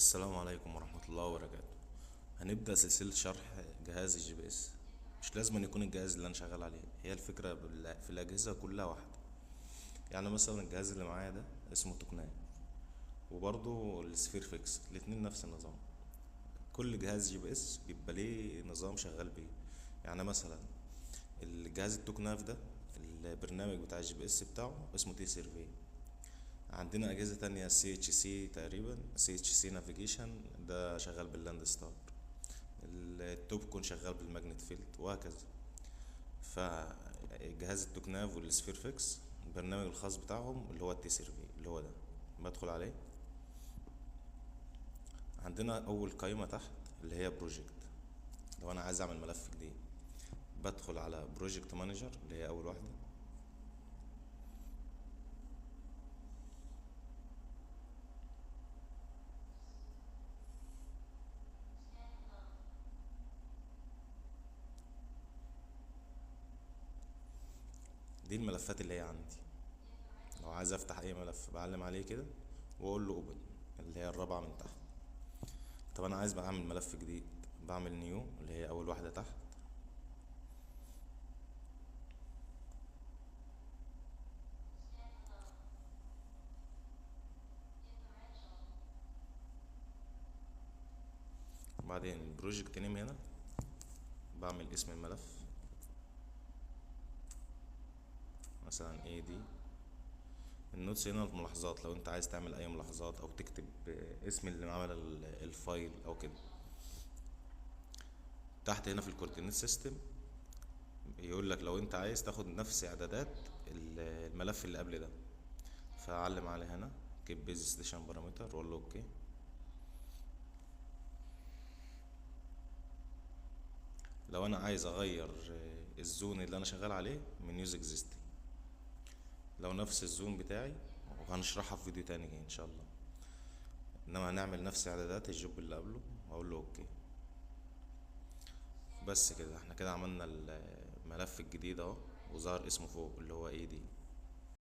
السلام عليكم ورحمة الله وبركاته. هنبدأ سلسلة شرح جهاز الجي بي اس. مش لازم أن يكون الجهاز اللي أنا شغال عليه، هي الفكرة في الأجهزة كلها واحدة. يعني مثلا الجهاز اللي معايا ده اسمه توكناي، وبرضه السفير فيكس، الاتنين نفس النظام. كل جهاز جي بي اس بيبقى ليه نظام شغال بيه. يعني مثلا الجهاز التوكناف ده، البرنامج بتاع الجي بي اس بتاعه اسمه تي سيرفي. عندنا اجهزه تانية سي اتش سي، تقريبا سي اتش سي نافيجيشن، ده شغال باللاند ستار. التوب كون شغال بالماجنت فيلد وهكذا. فجهاز التوكناف والسفير فيكس البرنامج الخاص بتاعهم اللي هو التي سيرفي، اللي هو ده بدخل عليه. عندنا اول قائمه تحت اللي هي بروجكت. لو انا عايز اعمل ملف جديد بدخل على بروجكت مانجر اللي هي اول واحده. دي الملفات اللي هي عندي. لو عايز افتح اي ملف بعلم عليه كده واقول له اوبن، اللي هي الرابعه من تحت. طب انا عايز بقى اعمل ملف جديد، بعمل نيو اللي هي اول واحده تحت. وبعدين البروجكت نيم هنا بعمل اسم الملف، مثلا اي دي. النوتس هنا الملاحظات، لو انت عايز تعمل اي ملاحظات او تكتب اسم اللي عمل الفايل او كده. تحت هنا في الكوردينيت سيستم يقول لك لو انت عايز تاخد نفس اعدادات الملف اللي قبل ده، فاعلم عليه هنا كيب بيز ستيشن بارامتر واقول له اوكي. لو انا عايز اغير الزون اللي انا شغال عليه من يوز اكزيستنج، لو نفس الزون بتاعي، وهنشرحها في فيديو تاني ان شاء الله، انما هنعمل نفس اعدادات الجوب اللي قبله واقول له اوكي. بس كده احنا كده عملنا الملف الجديد اهو، وظهر اسمه فوق اللي هو اي دي.